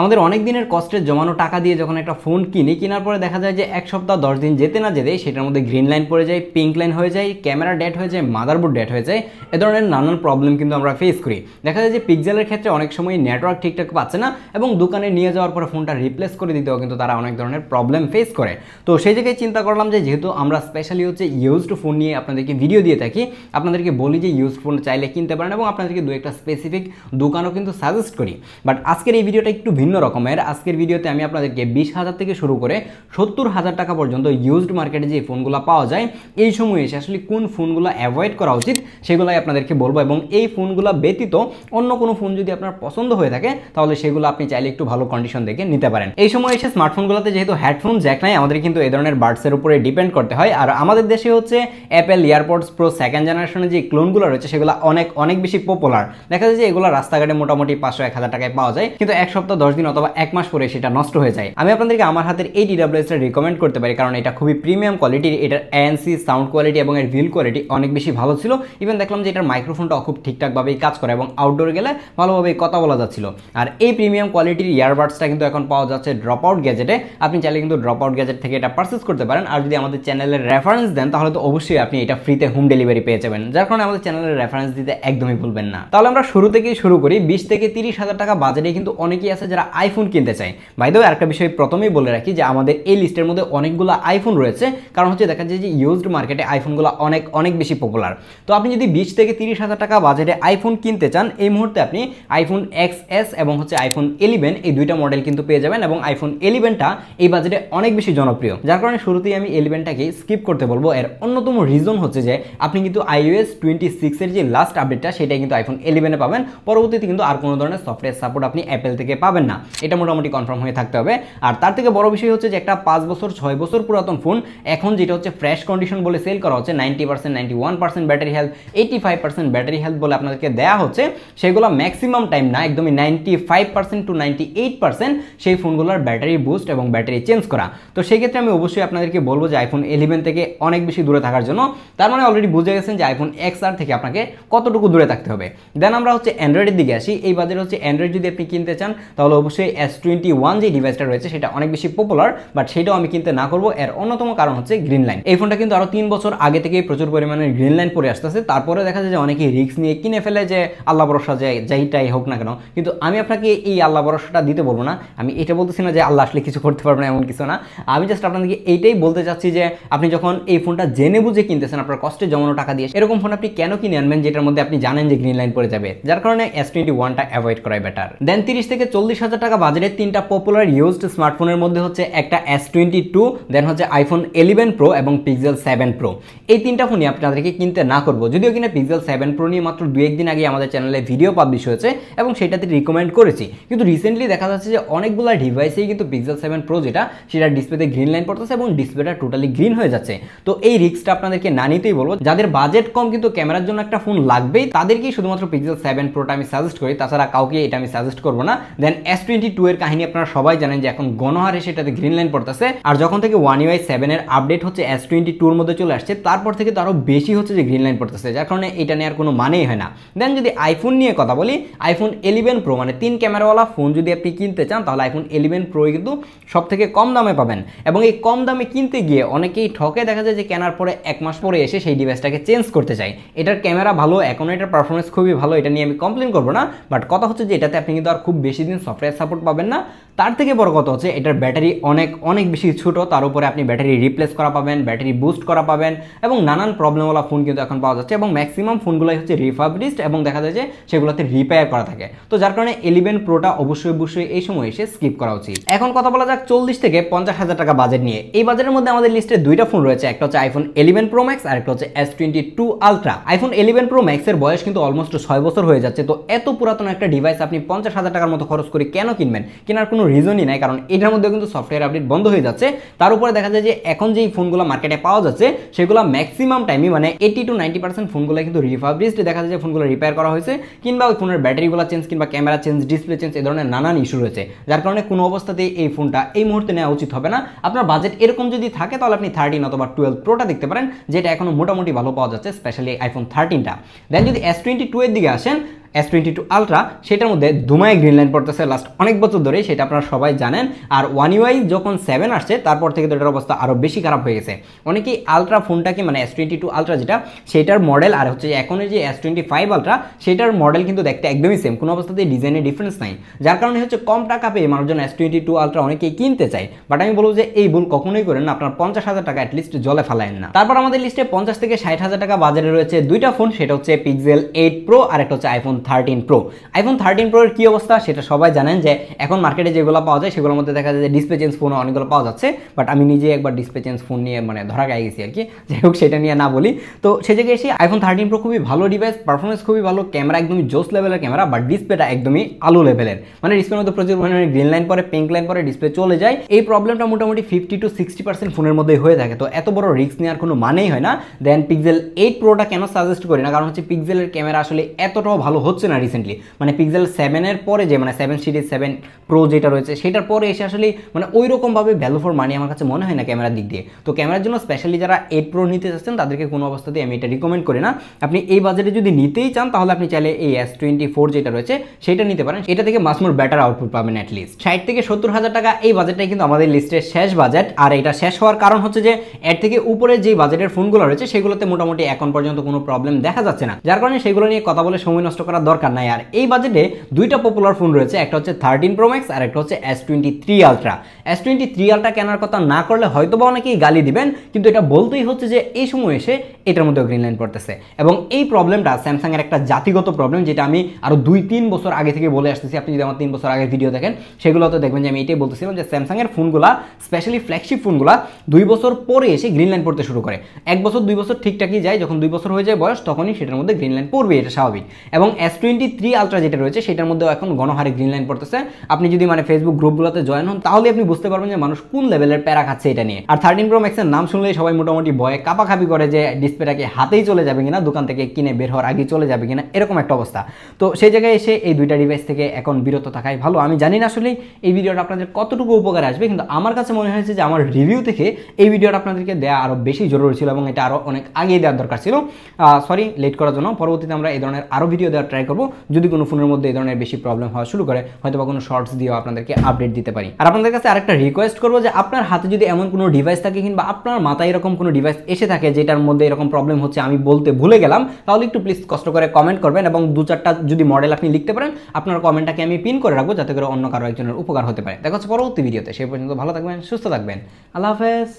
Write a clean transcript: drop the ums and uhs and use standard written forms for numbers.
আমাদের অনেক দিনের কষ্টের জমানো টাকা দিয়ে যখন একটা ফোন কিনি, কেনার পরে দেখা যায় যে 1 সপ্তাহ 10 দিন যেতে না যেতে সেটার মধ্যে গ্রিন লাইন পড়ে যায়, পিঙ্ক লাইন হয়ে যায়, ক্যামেরা ডেড হয়ে যায়, মাদারবোর্ড ডেড হয়ে যায়। এ ধরনের নানান প্রবলেম কিন্তু আমরা ফেস করি। দেখা যায় যে পিক্সেলের ক্ষেত্রে অনেক সময় নেটওয়ার্ক ঠিকঠাক পাচ্ছে না এবং দোকানে নিয়ে যাওয়ার পরে ফোনটা রিপ্লেস করে দিতেও কিন্তু তারা অনেক ধরনের প্রবলেম ফেস করে। তো সেই জায়গায় চিন্তা করলাম যে যেহেতু আমরা স্পেশালি হচ্ছে ইউজড ফোন নিয়ে আপনাদেরকে ভিডিও দিয়ে থাকি, আপনাদেরকে বলি যে ইউজড ফোন চাইলে কিনতে পারেন এবং আপনাদেরকে দু একটা স্পেসিফিক দোকানও কিন্তু সাজেস্ট করি। বাট আজকের এই ভিডিওটা একটু ভিন্ন রকমের। আজকের ভিডিওতে আমি আপনাদেরকে 20,000 থেকে শুরু করে 70,000 টাকা পর্যন্ত ইউজড মার্কেটে যে ফোনগুলো পাওয়া যায় এই সময়ে এসে আসলে কোন ফোনগুলো অ্যাভয়েড করা উচিত সেগুলোই আপনাদেরকে বলবো, এবং এই ফোনগুলো ব্যতীত অন্য কোনো ফোন যদি আপনার পছন্দ হয়ে থাকে তাহলে সেগুলো আপনি চাইলে একটু ভালো কন্ডিশন দেখে নিতে পারেন। এই সময় এসে স্মার্টফোনগুলোতে যেহেতু হেডফোন জ্যাক নাই, আমাদের কিন্তু এই ধরনের বাডসের উপরে ডিপেন্ড করতে হয়। আর আমাদের দেশে হচ্ছে অ্যাপেল ইয়ারপডস প্রো সেকেন্ড জেনারেশনের যে ক্লোনগুলো রয়েছে সেগুলো অনেক বেশি পপুলার। দেখা যায় যে এগুলো রাস্তাঘাটে মোটামুটি 500-1000 টাকায় পাওয়া যায়, কিন্তু 1 সপ্তাহ 10 দিন অথবা 1 মাস পরে সেটা নষ্ট হয়ে যায়। আমি আপনাদেরকে আমার হাতের এই TWS-টা রিকমেন্ড করতে পারি, কারণ এটা খুবই প্রিমিয়াম কোয়ালিটির। এটার ANC সাউন্ড কোয়ালিটি এবং এর ভিল কোয়ালিটি অনেক বেশি ভালো ছিল। ইভেন দেখলাম যে এটার মাইক্রোফোনটাও খুব ঠিকঠাকভাবেই কাজ করে এবং আউটডোরে গেলে ভালোভাবেই কথা বলা যাচ্ছিল। আর এই প্রিমিয়াম কোয়ালিটির ইয়ারবাডসটা কিন্তু এখন পাওয়া যাচ্ছে ড্রপ আউট গ্যাজেটে। আপনি চাইলে কিন্তু ড্রপ আউট গ্যাজেট থেকে এটা পারচেস করতে পারেন। আর যদি আমাদের চ্যানেলের রেফারেন্স দেন তাহলে তো অবশ্যই আপনি এটা ফ্রিতে হোম ডেলিভারি পেয়ে যাবেন, যার কারণে আমাদের চ্যানেলের রেফারেন্স দিতে একদমই ভুলবেন না। তাহলে আমরা শুরু থেকেই শুরু করি। 20 থেকে 30,000 টাকা বাজেটে কিন্তু অনেকেই আছে যারা আইফোন কিনতে চায়। বাই দ্য ওয়ে আরেকটা বিষয় প্রথমেই বলে রাখি যে আমাদের এই লিস্টের মধ্যে অনেকগুলো আইফোন রয়েছে, কারণ হচ্ছে দেখা যায় যে ইউজড মার্কেটে আইফোনগুলো অনেক বেশি পপুলার। তো আপনি যদি 20 থেকে 30,000 টাকা বাজেটে আইফোন কিনতে চান, এই মুহূর্তে আপনি আইফোন XS এবং হচ্ছে আইফোন 11 এই দুইটা মডেল কিন্তু পেয়ে যাবেন, এবং আইফোন 11টা এই বাজেটে অনেক বেশি জনপ্রিয়, যার কারণে শুরুতেই আমি 11টাকে স্কিপ করতে বলবো। এর অন্যতম রিজন হচ্ছে যে আপনি কিন্তু iOS 26 এর যে লাস্ট আপডেটটা সেটাই কিন্তু আইফোন 11-এ পাবেন। পরবর্তীতে কিন্তু আর কোনো ধরনের সফটওয়্যার সাপোর্ট আপনি অ্যাপেল থেকে পাবেন না, এটা মোটামুটি কনফার্ম হয়ে থাকতে হবে। আর তার থেকে বড় বিষয় হচ্ছে যে একটা 5 বছর 6 বছর পুরাতন ফোন এখন যেটা হচ্ছে ফ্রেশ কন্ডিশন বলে সেল করা হচ্ছে, 90% 91% ব্যাটারি হেলথ, 85% ব্যাটারি হেলথ বলে আপনাদেরকে দেয়া হচ্ছে, সেগুলো ম্যাক্সিমাম টাইম না, একদমই 95% to 98% সেই ফোনগুলোর ব্যাটারি বুস্ট এবং ব্যাটারি চেঞ্জ করা। তো সেই ক্ষেত্রে আমি অবশ্যই আপনাদেরকে বলবো যে আইফোন 11 থেকে অনেক বেশি দূরে থাকার জন্য। তার মানে অলরেডি বুঝে গেছেন যে আইফোন XR থেকে আপনাকে কতটুকু দূরে থাকতে হবে। দেন আমরা হচ্ছে অ্যান্ড্রয়েডের দিকে আসি। এই বাজারে হচ্ছে অ্যান্ড্রয়েড যদি আপনি কিনতে চান তাহলে অবশ্যই S21 যে ডিভাইসটা রয়েছে সেটা অনেক বেশি পপুলার, বাট সেটাও আমি কিনতে না করবো। এর অন্যতম কারণ হচ্ছে গ্রিন লাইন। এই ফোনটা কিন্তু আরো 3 বছর আগে থেকেই প্রচুর পরিমাণে গ্রিন লাইন পরে আসতেছে। তারপরে দেখা যায় যে অনেকেই রিস্ক নিয়ে কিনে ফেলে যে আল্লাহ ভরসা যে যাইটাই হোক না কেন, কিন্তু আমি আপনাকে এই আল্লাহ ভরসাটা দিতে বলবো না। আমি এটা বলতেছি না যে আল্লাহ আসলে কিছু করতে পারবে না, এমন কিছু না। আমি জাস্ট আপনাদেরকে এইটাই বলতে চাচ্ছি যে আপনি যখন এই ফোনটা জেনে বুঝে কিনতেছেন, আপনার কষ্টে জমানো টাকা দিয়ে, এরকম ফোন আপনি কেন কিনে আনবেন যেটার মধ্যে আপনি জানেন যে গ্রিন লাইন পড়ে যাবে, যার কারণে S21টা অ্যাভয়েড করাই বেটার। দেন 30 থেকে 40,000 টাকা বাজেটের 3টা পপুলার ইউজড স্মার্টফোনের মধ্যে হচ্ছে একটা S22, দেন হচ্ছে আইফোন 11 Pro এবং Pixel 7 Pro। এই 3টা ফোনই আপনাদেরকে কিনতে না করবো, যদিও কিনা Pixel 7 Pro নিয়ে মাত্র 2-1 দিন আগে আমাদের চ্যানেলে ভিডিও পাবলিশ হয়েছে এবং সেটাতে রিকমেন্ড করেছি, কিন্তু রিসেন্টলি দেখা যাচ্ছে যে অনেকগুলো ডিভাইসেই কিন্তু Pixel 7 Pro যেটা সেটা ডিসপ্লেতে গ্রিন লাইন পড়তেছে এবং ডিসপ্লেটা টোটালি গ্রিন হয়ে যাচ্ছে। তো এই রিস্কটা আপনাদেরকে না নিতেই বলবো। যাদের বাজেট কম কিন্তু ক্যামেরার জন্য একটা ফোন লাগবেই, তাদেরকেই শুধুমাত্র Pixel 7 Proটা আমি সাজেস্ট করি, তাছাড়া কাউকে এটা আমি সাজেস্ট করবো না। দেন S22 এর কাহিনী আপনারা সবাই জানেন যে এখন গণহারে সেটাতে গ্রিন লাইন পড়তেছে, আর যখন থেকে One UI 7 এর আপডেট হচ্ছে S22 এর মধ্যে চলে আসছে তারপর থেকে তো আরো বেশি হচ্ছে যে গ্রিন লাইন পড়তেছে, যার কারণে এটা নেওয়ার কোনো মানেই হয় না। দেন যদি আইফোন নিয়ে কথা বলি, আইফোন 11 Pro মানে 3 ক্যামেরাওয়ালা ফোন যদি আপনি কিনতে চান তাহলে আইফোন 11 Pro কিন্তু সব থেকে কম দামে পাবেন, এবং এই কম দামে কিনতে গিয়ে অনেকেই ঠকে দেখা যায় যে কেনার পরে 1 মাস পরে এসে সেই ডিভাইসটাকে চেঞ্জ করতে চায়। এটার ক্যামেরা ভালো, এখন এটার পারফরমেন্স খুবই ভালো, এটা নিয়ে আমি কমপ্লেন করবো না, বাট কথা হচ্ছে যে এটাতে আপনি কিন্তু আর খুব বেশি দিন সফটওয়্যার সাপোর্ট পাবেন না। তার থেকে বড় কথা হচ্ছে এটার ব্যাটারি অনেক বেশি ছোট, তার উপরে আপনি ব্যাটারি রিপ্লেস করা পাবেন, ব্যাটারি বুস্ট করা পাবেন, এবং নানান প্রবলেমওয়ালা ফোন কিন্তু এখন পাওয়া যাচ্ছে, এবং ম্যাক্সিমাম ফোনগুলোই হচ্ছে রিফার্বিশড এবং দেখা যায় যে সেগুলোতে রিপেয়ার করা থাকে। তো যার কারণে 11 Proটা অবশ্যই এই সময় এসে স্কিপ করা উচিত। এখন কথা বলা যাক 40 থেকে 50,000 টাকা বাজেট নিয়ে। এই বাজেটের মধ্যে আমাদের লিস্টে দুইটা ফোন রয়েছে, একটা হচ্ছে আইফোন 11 Pro Max আর একটা হচ্ছে S22 Ultra। IPhone 11 Pro Max এর বয়স কিন্তু অলমোস্ট 6 বছর হয়ে যাচ্ছে। তো এত পুরাতন একটা ডিভাইস আপনি 50,000 টাকার মতো খরচ করে কেন কিনবেন? কেনার কোনো রিজনই নাই, কারণ এটার মধ্যে কিন্তু সফটওয়্যার আপডেট বন্ধ হয়ে যাচ্ছে। তার উপরে দেখা যায় যে এখন যেই ফোনগুলো মার্কেটে পাওয়া যাচ্ছে সেগুলো ম্যাক্সিমাম টাইমই মানে 80 to 90% ফোনগুলো কিন্তু রিফার্বিশড, দেখা যায় যে ফোনগুলো রিপেয়ার করা হয়েছে, কিংবা ওই ফোনের ব্যাটারিগুলো চেঞ্জ কিংবা ক্যামেরা চেঞ্জ, ডিসপ্লে চেঞ্জ, এই ধরনের নানান ইস্যু রয়েছে, যার কারণে কোনো অবস্থাতেই এই ফোনটা এই মুহূর্তে নেওয়া উচিত হবে না। আপনার বাজেট এরকম যদি থাকে তাহলে আপনি 13 অথবা 12 Proটা দেখতে পারেন, যেটা এখনো মোটামুটি ভালো পাওয়া যাচ্ছে, স্পেশালি আইফোন 13টা। দেন যদি S22 এর দিকে আসেন, S22 আলট্রা, সেটার মধ্যে ধুমায় গ্রিন লাইন পড়তেছে লাস্ট অনেক বছর ধরেই, সেটা আপনারা সবাই জানেন। আর One UI যখন 7 আসছে তারপর থেকে তো এটার অবস্থা আরও বেশি খারাপ হয়ে গেছে। অনেকেই আলট্রা ফোনটাকে মানে S22 আলট্রা যেটা সেটার মডেল আর হচ্ছে এখন যে S25 আলট্রা সেটার মডেল কিন্তু দেখতে একদমই সেম, কোনো অবস্থাতেই ডিজাইনের ডিফারেন্স নাই, যার কারণে হচ্ছে কম টাকা পেয়ে মানুষজন S22 আলট্রা অনেকেই কিনতে চায়। বাট আমি বলবো যে এই ভুল কখনোই করেন না, আপনার 50,000 টাকা অ্যাটলিস্ট জলে ফেলায়েন না। তারপর আমাদের লিস্টে 50 থেকে 60,000 টাকা বাজারে রয়েছে দুইটা ফোন, সেটা হচ্ছে Pixel 8 Pro আর একটা হচ্ছে iPhone 13 Pro। iPhone 13 Pro এর কি অবস্থা সেটা সবাই জানেন যে এখন মার্কেটে যেগুলো পাওয়া যায় সেগুলোর মধ্যে দেখা যায় যে ডিসপ্লে চেঞ্জ ফোন অনেকগুলো পাওয়া যাচ্ছে, বাট আমি নিজে একবার ডিসপ্লে চেঞ্জ ফোন নিয়ে মানে ধরা গায়ে গেছি আর কি, যাই হোক সেটা নিয়ে না বলি। তো সে জায়গায় এসে iPhone 13 Pro খুবই ভালো ডিভাইস, পারফরমেন্স খুবই ভালো, ক্যামেরা একদমই জোস লেভেলের ক্যামেরা, বাট ডিসপ্লেটা একদমই আলু লেভেলের, মানে ডিসপ্লের মধ্যে প্রচুর পরিমাণে গ্রিন লাইন পরে, পিঙ্ক লাইন পরে, ডিসপ্লে চলে যায়। এই প্রবলেমটা মোটামুটি 50 to 60% ফোনের মধ্যে হয়ে থাকে, তো এত বড় রিস্ক নেওয়ার কোনো মানেই হয় না। দেন Pixel 8 Proটা কেন সাজেস্ট করি না, কারণ হচ্ছে পিক্সেলের ক্যামেরা আসলে এতটাও ভালো হচ্ছে না রিসেন্টলি, মানে Pixel 7 এর পরে যে মানে 7 সিরিজ 7 Pro যেটা রয়েছে সেটার পরে এসে আসলে মানে ওই রকমভাবে ভ্যালু ফর মানি আমার কাছে মনে হয় না ক্যামেরার দিক দিয়ে। তো ক্যামেরার জন্য স্পেশালি যারা 8 Pro নিতে চাচ্ছেন তাদেরকে কোনো অবস্থাতেই আমি এটা রিকমেন্ড করি না। আপনি এই বাজেটে যদি নিতেই চান তাহলে আপনি চাইলে এই S24 যেটা রয়েছে সেটা নিতে পারেন, এটা থেকে মাস মোর বেটার আউটপুট পাবেন অ্যাটলিস্ট। 60 থেকে 70,000 টাকা এই বাজেটটাই কিন্তু আমাদের লিস্টের শেষ বাজেট, আর এটা শেষ হওয়ার কারণ হচ্ছে যে এর থেকে উপরে যে বাজেটের ফোনগুলো রয়েছে সেগুলোতে মোটামুটি এখন পর্যন্ত কোনো প্রবলেম দেখা যাচ্ছে না, যার কারণে সেগুলো নিয়ে কথা বলে সময় নষ্ট করার দরকার নাই। আর এই বাজেটে দুইটা পপুলার ফোন রয়েছে, একটা হচ্ছে 13 Pro Max আর একটা হচ্ছে S23 Ultra। S23 Ultra কেনার কথা না করলে হয়তো বা অনেকেই গালি দিবেন, কিন্তু এটা বলতেই হচ্ছে যে এই সময় এসে এটার মধ্যে গ্রিন লাইন পড়তেছে, এবং এই প্রবলেমটা স্যামসাং এর একটা জাতিগত প্রবলেম, যেটা আমি আরো 2-3 বছর আগে থেকে বলে আসতেছি। আপনি যদি আমার 3 বছর আগের ভিডিও দেখেন সেগুলোতে দেখবেন যে আমি এটাই বলতেছিলাম যে স্যামসাং এর ফোনগুলা স্পেশালি ফ্ল্যাগশিপ ফোনগুলা 2 বছর পরে এসে গ্রিন লাইন পড়তে শুরু করে। 1 বছর 2 বছর ঠিকঠাকই যায়, যখন 2 বছর হয়ে যায় বয়স তখনই সেটার মধ্যে গ্রিন লাইন পড়বে, এটা স্বাভাবিক। এবং S23 Ultra যেটা রয়েছে সেটার মধ্যেও এখন গণহারে গ্রিন লাইন পড়তেছে। আপনি যদি মানে ফেসবুক গ্রুপগুলোতে জয়েন হন তাহলে আপনি বুঝতে পারবেন যে মানুষ কোন লেভেলের প্যারা খাচ্ছে এটা নিয়ে। আর 13 Pro Max এর নাম শুনলেই সবাই মোটামুটি ভয়ে কাপাকাপি করে যে ডিসপ্লেটাকে হাতেই চলে যাবে কিনা, দোকান থেকে কিনে বের হওয়ার আগেই চলে যাবে কিনা, এরকম একটা অবস্থা। তো সেই জায়গায় এসে এই দুইটা ডিভাইস থেকে এখন বিরত থাকাই ভালো। আমি জানি না আসলে এই ভিডিওটা আপনাদের কতটুকু উপকারে আসবে, কিন্তু আমার কাছে মনে হয়েছে যে আমার রিভিউ থেকে এই ভিডিওটা আপনাদেরকে দেওয়া আরও বেশি জরুরি ছিল, এবং এটা আরও অনেক আগে দেওয়ার দরকার ছিল। সরি লেট করার জন্য। পরবর্তীতে আমরা এই ধরনের আরও ভিডিও দেওয়ার ট্রাই করবো, যদি কোনো ফোনের মধ্যে এই ধরনের বেশি প্রবলেম হওয়া শুরু করে, হয়তো বা কোনো শর্টস দিয়েও আপনাদেরকে আপডেট দিতে পারি। আর আপনাদের কাছে আরেকটা রিকোয়েস্ট করবো যে আপনার হাতে যদি এমন কোনো ডিভাইস থাকে কিংবা আপনার মাথায় এরকম কোনো ডিভাইস এসে থাকে যেটার মধ্যে এরকম প্রবলেম হচ্ছে আমি বলতে ভুলে গেলাম, তাহলে একটু প্লিজ কষ্ট করে কমেন্ট করবেন, এবং 2-4টা যদি মডেল আপনি লিখতে পারেন আপনার কমেন্টটাকে আমি পিন করে রাখবো, যাতে করে অন্য কারো একজনের উপকার হতে পারে। দেখা হচ্ছে পরবর্তী ভিডিওতে, সেই পর্যন্ত ভালো থাকবেন, সুস্থ থাকবেন, আল্লাহ হাফেজ।